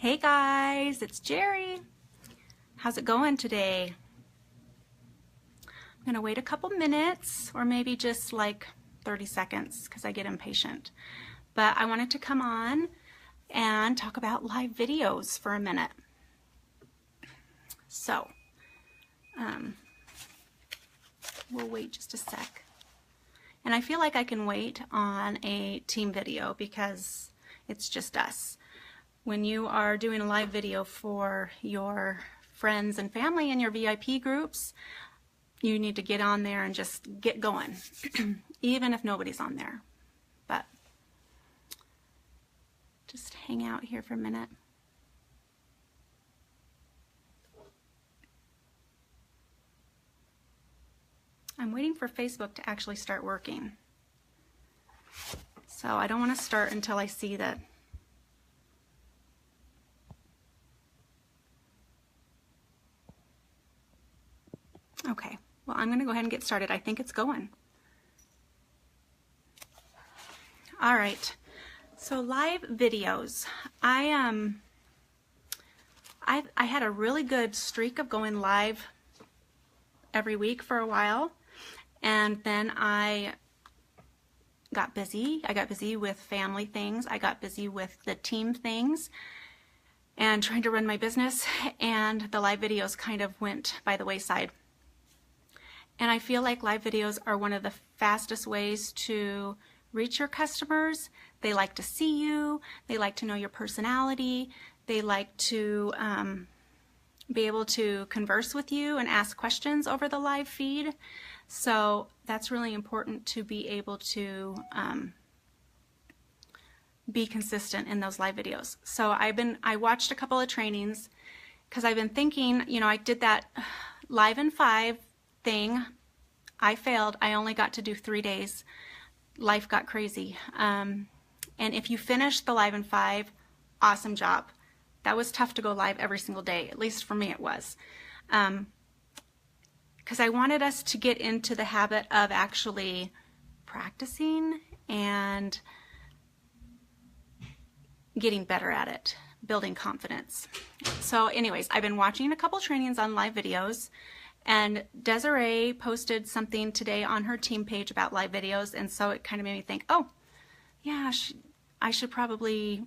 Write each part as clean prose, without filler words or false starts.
Hey guys, it's Jerry. How's it going today? I'm gonna wait a couple minutes or maybe just like 30 seconds because I get impatient. But I wanted to come on and talk about live videos for a minute. So, we'll wait just a sec. And I feel like I can wait on a team video because it's just us. When you are doing a live video for your friends and family in your VIP groups, you need to get on there and just get going, even if nobody's on there. But just hang out here for a minute. I'm waiting for Facebook to actually start working. So I don't want to start until I see that. Okay, well, I'm going to go ahead and get started. I think it's going. All right, so live videos. I had a really good streak of going live every week for a while, and then I got busy. I got busy with family things. I got busy with the team things and trying to run my business, and the live videos kind of went by the wayside. And I feel like live videos are one of the fastest ways to reach your customers. They like to see you. They like to know your personality. They like to be able to converse with you and ask questions over the live feed. So that's really important to be able to be consistent in those live videos. So I watched a couple of trainings because I've been thinking, you know, I did that Live in 5 thing. I failed. I only got to do 3 days. Life got crazy. And if you finish the Live in 5, awesome job. That was tough to go live every single day. At least for me it was. Because I wanted us to get into the habit of actually practicing and getting better at it, building confidence. So anyways, I've been watching a couple trainings on live videos. And Desiree posted something today on her team page about live videos, and so it kind of made me think, oh, yeah, I should probably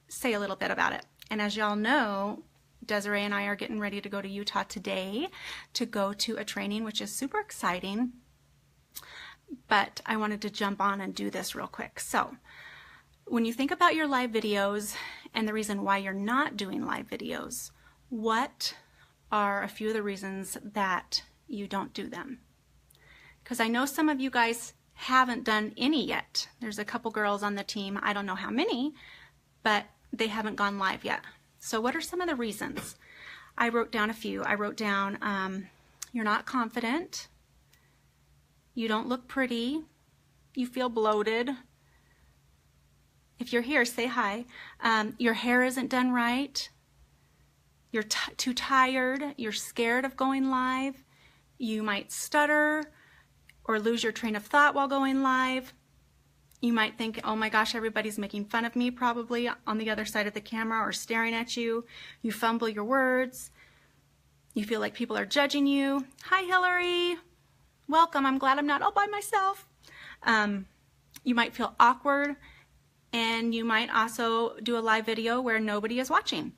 say a little bit about it. And as y'all know, Desiree and I are getting ready to go to Utah today to go to a training, which is super exciting. But I wanted to jump on and do this real quick. So when you think about your live videos and the reason why you're not doing live videos, what are a few of the reasons that you don't do them? Because I know some of you guys haven't done any yet. There's a couple girls on the team, I don't know how many, but they haven't gone live yet. So what are some of the reasons? I wrote down a few. I wrote down you're not confident, you don't look pretty, you feel bloated. If you're here, say hi. Your hair isn't done right. You're too tired, you're scared of going live, you might stutter or lose your train of thought while going live. You might think, oh my gosh, everybody's making fun of me probably on the other side of the camera or staring at you. You fumble your words. You feel like people are judging you. Hi, Hillary. Welcome. I'm glad I'm not all by myself. You might feel awkward, and you might also do a live video where nobody is watching.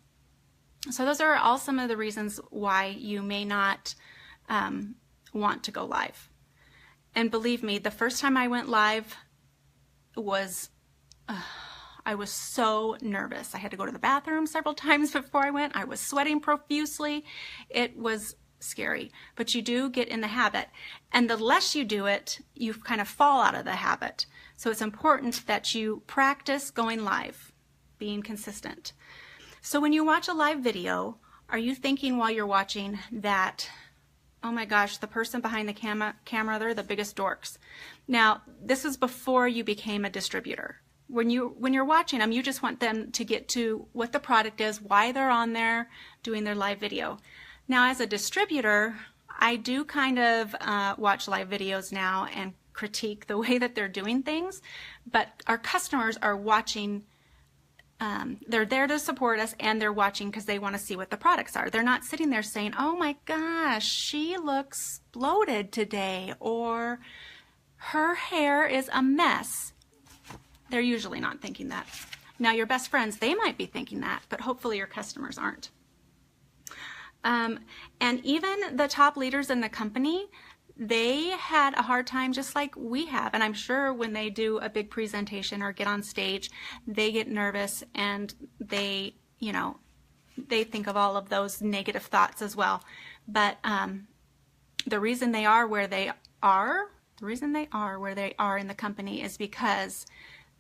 So those are all some of the reasons why you may not want to go live. And believe me, the first time I went live was, I was so nervous. I had to go to the bathroom several times before I went. I was sweating profusely. It was scary, but you do get in the habit. And the less you do it, you kind of fall out of the habit. So it's important that you practice going live, being consistent. So when you watch a live video, are you thinking while you're watching that, oh my gosh, the person behind the camera, they're the biggest dorks? Now, this is before you became a distributor. When you're watching them, you just want them to get to what the product is, why they're on there doing their live video. Now, as a distributor, I do kind of watch live videos now and critique the way that they're doing things, but our customers are watching they're there to support us, and they're watching because they want to see what the products are. They're not sitting there saying, oh my gosh, she looks bloated today, or her hair is a mess. They're usually not thinking that. Now, your best friends, they might be thinking that, but hopefully your customers aren't. And even the top leaders in the company, they had a hard time just like we have. And I'm sure when they do a big presentation or get on stage, they get nervous and they, you know, they think of all of those negative thoughts as well. But the reason they are where they are, in the company is because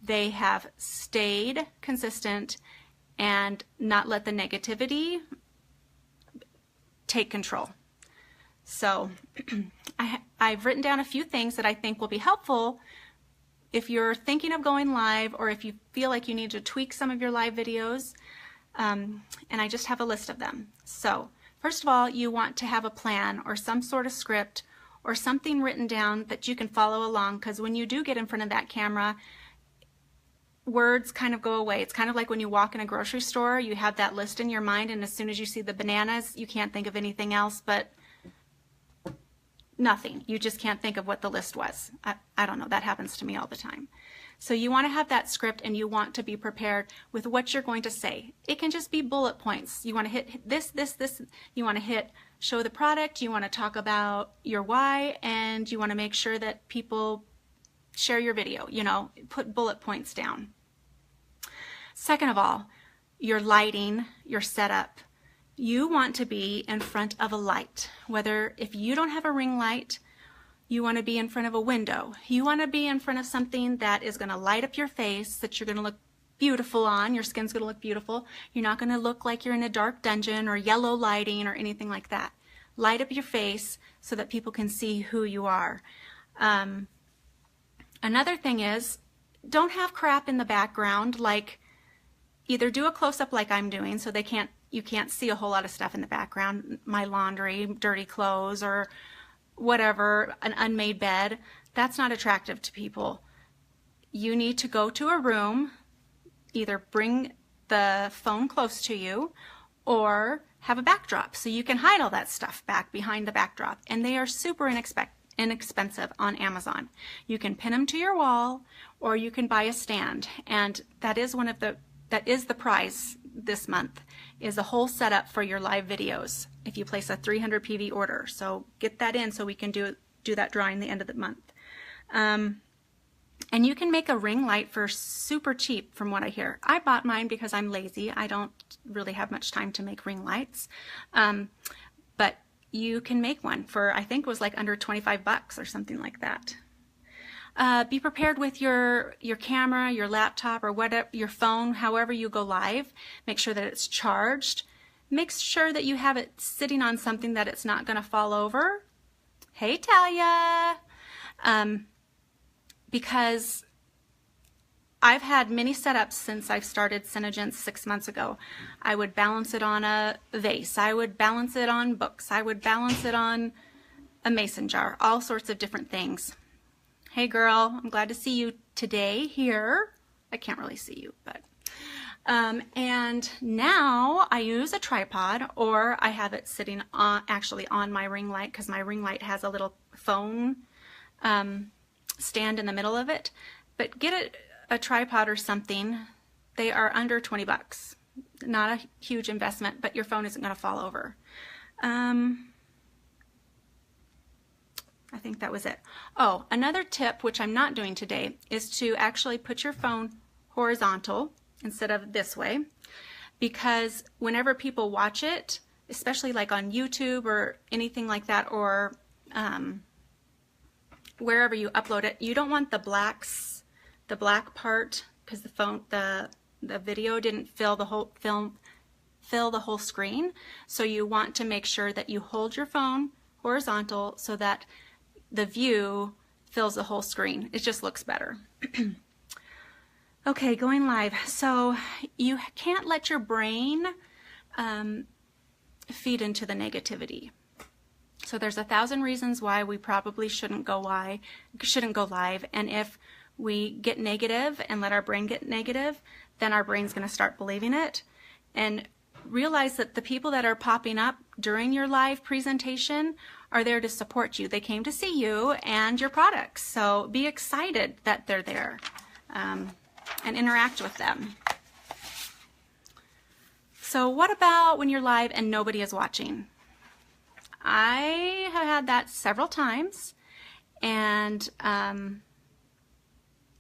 they have stayed consistent and not let the negativity take control. So I've written down a few things that I think will be helpful if you're thinking of going live, or if you feel like you need to tweak some of your live videos. And I just have a list of them. So first of all, you want to have a plan or some sort of script or something written down that you can follow along, because when you do get in front of that camera, words kind of go away. It's kind of like when you walk in a grocery store, you have that list in your mind, and as soon as you see the bananas, you can't think of anything else but nothing. You just can't think of what the list was. I don't know, that happens to me all the time. So you want to have that script, and you want to be prepared with what you're going to say. It can just be bullet points. You want to hit this, this, this. You want to hit show the product. You want to talk about your why, and you want to make sure that people share your video. You know, put bullet points down. Second of all, your lighting, your setup. You want to be in front of a light. Whether if you don't have a ring light, you want to be in front of a window. You want to be in front of something that is going to light up your face, that you're going to look beautiful on. Your skin's going to look beautiful. You're not going to look like you're in a dark dungeon or yellow lighting or anything like that. Light up your face so that people can see who you are. Another thing is, don't have crap in the background. Like, either do a close-up like I'm doing so you can't see a whole lot of stuff in the background, my laundry, dirty clothes, or whatever, an unmade bed. That's not attractive to people. You need to go to a room, either bring the phone close to you or have a backdrop so you can hide all that stuff back behind the backdrop. And they are super inexpensive on Amazon. You can pin them to your wall, or you can buy a stand. And that is the prize this month, is a whole setup for your live videos if you place a 300 PV order. So get that in so we can do that drawing the end of the month. And you can make a ring light for super cheap from what I hear. I bought mine because I'm lazy. I don't really have much time to make ring lights. But you can make one for, I think it was like under 25 bucks or something like that. Be prepared with your camera, your laptop, or whatever, your phone, however you go live. Make sure that it's charged. Make sure that you have it sitting on something that it's not going to fall over. Hey, Talia! Because I've had many setups since I've started Synogens 6 months ago. I would balance it on a vase. I would balance it on books. I would balance it on a mason jar. All sorts of different things. Hey girl, I'm glad to see you today here. I can't really see you, but. And now I use a tripod, or I have it sitting actually on my ring light, because my ring light has a little phone stand in the middle of it. But get a tripod or something. They are under 20 bucks. Not a huge investment, but your phone isn't going to fall over. I think that was it. Oh, another tip, which I'm not doing today, is to actually put your phone horizontal instead of this way, because whenever people watch it, especially like on YouTube or anything like that, or wherever you upload it, you don't want the black part, because the video didn't fill the whole screen. So you want to make sure that you hold your phone horizontal so that the view fills the whole screen. It just looks better. Okay, going live. So you can't let your brain feed into the negativity. So there's 1,000 reasons why we probably shouldn't go live. And if we get negative and let our brain get negative, then our brain's going to start believing it. And realize that the people that are popping up during your live presentation are there to support you. They came to see you and your products. So be excited that they're there, and interact with them. So what about when you're live and nobody is watching? I have had that several times, and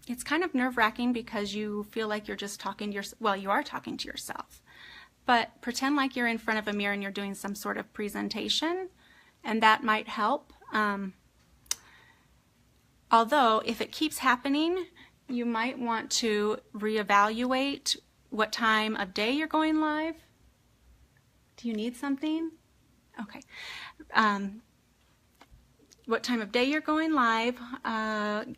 it's kind of nerve-wracking because you feel like you're just talking to yourself. Well, you are talking to yourself, but pretend like you're in front of a mirror and you're doing some sort of presentation, and that might help. Although, if it keeps happening, you might want to reevaluate what time of day you're going live. Do you need something? Okay. What time of day you're going live,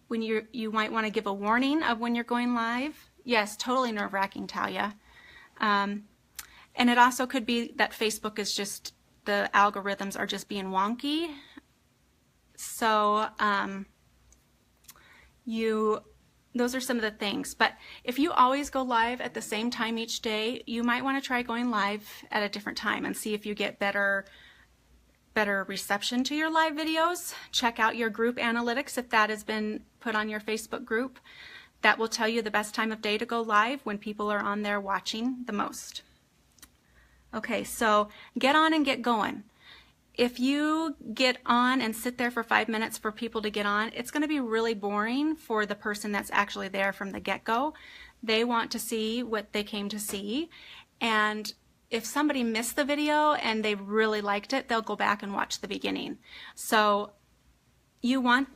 when you might want to give a warning of when you're going live. Yes, totally nerve-wracking, Talia. And it also could be that Facebook is just, the algorithms are just being wonky. So those are some of the things. But if you always go live at the same time each day, you might want to try going live at a different time and see if you get better reception to your live videos. Check out your group analytics if that has been put on your Facebook group. That will tell you the best time of day to go live when people are on there watching the most. Okay, so get on and get going. If you get on and sit there for 5 minutes for people to get on, it's going to be really boring for the person that's actually there from the get-go. They want to see what they came to see, and if somebody missed the video and they really liked it, they'll go back and watch the beginning. So you want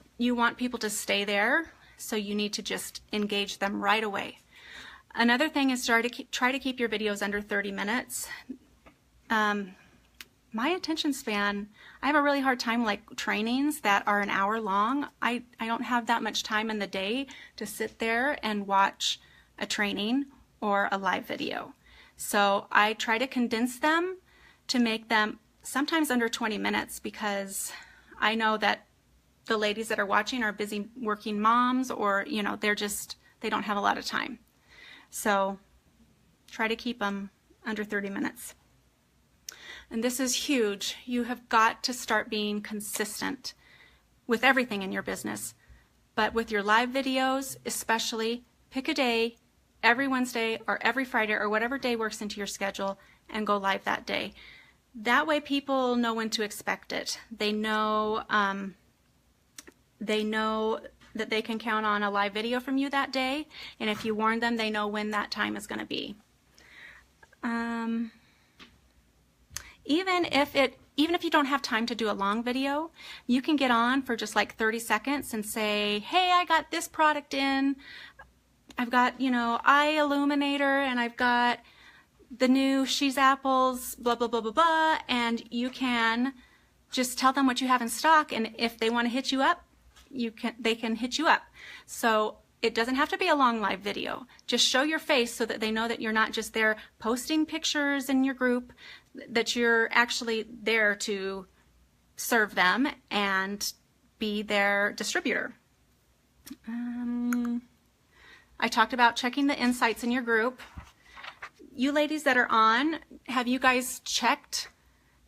people to stay there, so you need to just engage them right away. Another thing is try to keep your videos under 30 minutes. My attention span, I have a really hard time like trainings that are an hour long. I don't have that much time in the day to sit there and watch a training or a live video. So I try to condense them to make them sometimes under 20 minutes, because I know that the ladies that are watching are busy working moms, or they don't have a lot of time. So try to keep them under 30 minutes. And this is huge. You have got to start being consistent with everything in your business. But with your live videos, especially, pick a day, every Wednesday or every Friday or whatever day works into your schedule, and go live that day. That way people know when to expect it. They know that they can count on a live video from you that day, and if you warn them, they know when that time is going to be. Even if you don't have time to do a long video, you can get on for just like 30 seconds and say, hey, I got this product in. I've got, eye illuminator, and I've got the new She's Apples, blah, blah, blah, blah, blah. And you can just tell them what you have in stock. And if they want to hit you up, they can hit you up. So it doesn't have to be a long live video. Just show your face so that they know that you're not just there posting pictures in your group, that you're actually there to serve them and be their distributor. I talked about checking the insights in your group. You ladies that are on, have you guys checked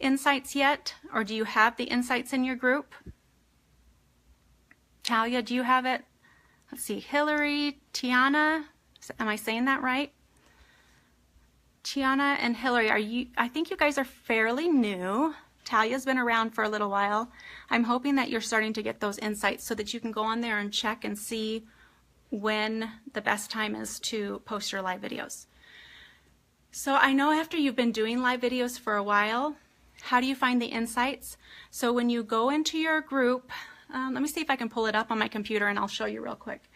insights yet? Or do you have the insights in your group? Talia, do you have it? Let's see, Hillary, Tiana, am I saying that right? Tiana and Hillary, I think you guys are fairly new. Talia's been around for a little while. I'm hoping that you're starting to get those insights so that you can go on there and check and see when the best time is to post your live videos. So I know after you've been doing live videos for a while, how do you find the insights? So when you go into your group, let me see if I can pull it up on my computer and I'll show you real quick.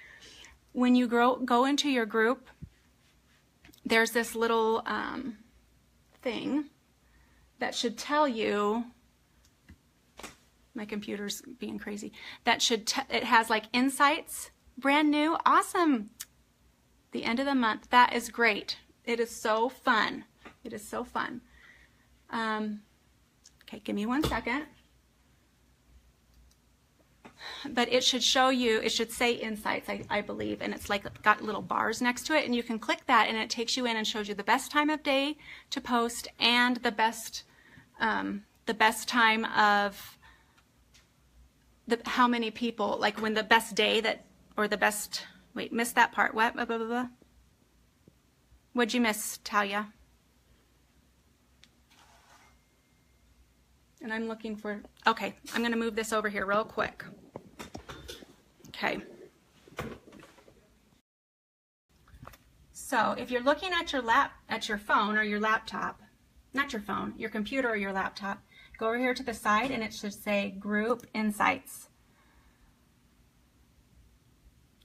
When you go into your group, there's this little thing that should tell you, my computer's being crazy, it has like insights, brand new, awesome, the end of the month. That is great. It is so fun. It is so fun. Okay, give me 1 second. but it should show you, it should say Insights, I believe, and it's like got little bars next to it, and you can click that and it takes you in and shows you the best time of day to post and the best time of how many people, like when the best day that, or the best, wait, missed that part, what, blah, blah, blah, blah. What'd you miss, Talia? And I'm looking for, okay, I'm going to move this over here real quick. Okay. So if you're looking at your phone or your laptop, not your phone, your computer or your laptop, go over here to the side and it should say Group Insights.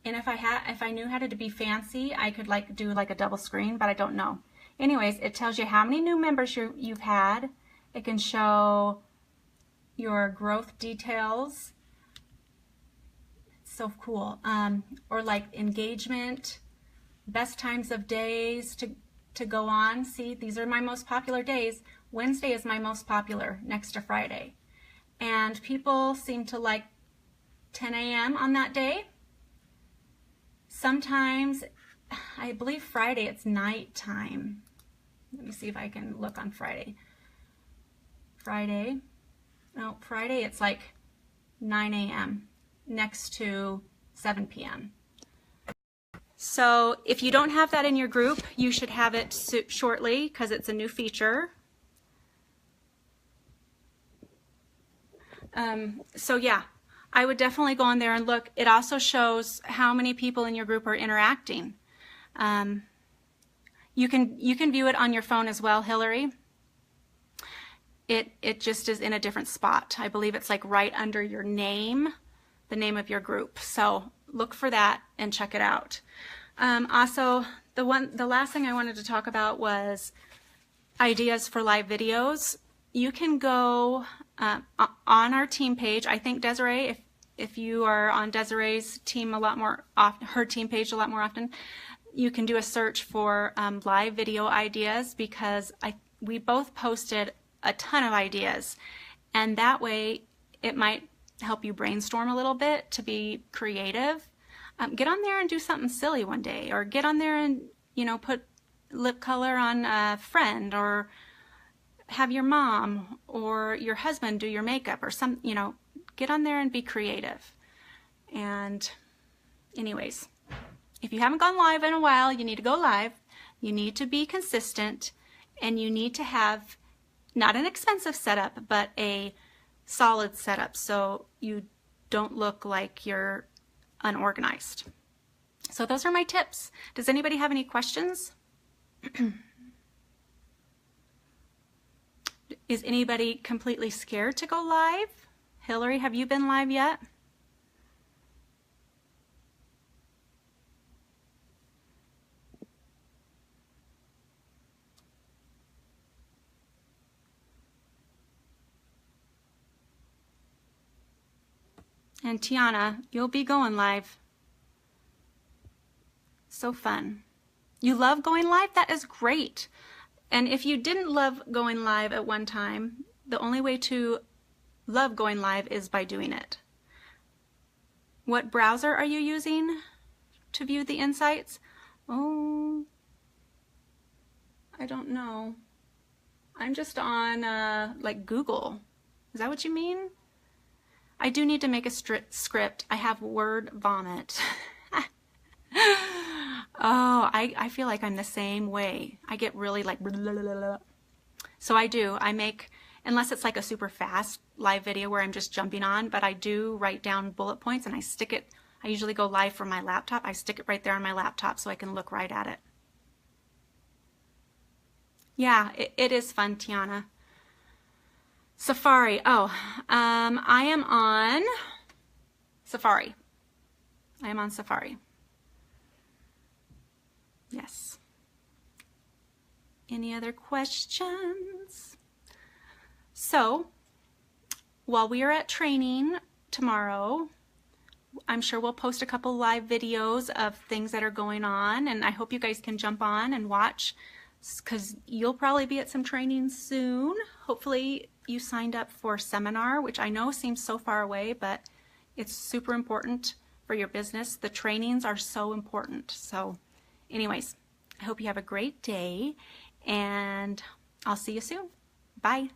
And if I knew how to be fancy, I could do like a double screen, but I don't know. Anyways, it tells you how many new members you've had. It can show your growth details. It's so cool. Or like engagement, best times of days to go on. See, these are my most popular days. Wednesday is my most popular, next to Friday. And people seem to like 10 a.m. on that day. Sometimes, I believe Friday, it's nighttime. Let me see if I can look on Friday. Friday, it's like 9 a.m. next to 7 p.m. So if you don't have that in your group, you should have it shortly because it's a new feature. So yeah, I would definitely go on there and look. It also shows how many people in your group are interacting. You can view it on your phone as well, Hillary. It just is in a different spot. I believe it's like right under your name, the name of your group. So look for that and check it out. Also, the last thing I wanted to talk about was ideas for live videos. You can go on our team page. I think Desiree, if you are on Desiree's team a lot more often, her team page a lot more often, you can do a search for live video ideas, because we both posted a ton of ideas, and that way it might help you brainstorm a little bit to be creative. Get on there and do something silly one day, or get on there and put lip color on a friend, or have your mom or your husband do your makeup, or get on there and be creative. And anyways, if you haven't gone live in a while, you need to go live. You need to be consistent, and you need to have not an expensive setup, but a solid setup so you don't look like you're unorganized. So those are my tips. Does anybody have any questions? Is anybody completely scared to go live? Hillary, have you been live yet? And Tiana, you'll be going live. So fun. You love going live? That is great. And if you didn't love going live at one time, the only way to love going live is by doing it. What browser are you using to view the insights? Oh, I don't know. I'm just on like Google. Is that what you mean? I do need to make a script. I have word vomit. Oh, I feel like I'm the same way. I get really like blah, blah, blah, blah. So I do. I make, unless it's like a super fast live video where I'm just jumping on, but I do write down bullet points and I stick it. I usually go live from my laptop. I stick it right there on my laptop so I can look right at it. Yeah, it is fun, Tiana. Safari. Oh, I am on Safari. I am on Safari. Yes. Any other questions? So, while we are at training tomorrow, I'm sure we'll post a couple live videos of things that are going on, and I hope you guys can jump on and watch, because you'll probably be at some training soon. Hopefully you signed up for a seminar, which I know seems so far away, but It's super important for your business. The trainings are so important. So anyways, I hope you have a great day, and I'll see you soon. Bye.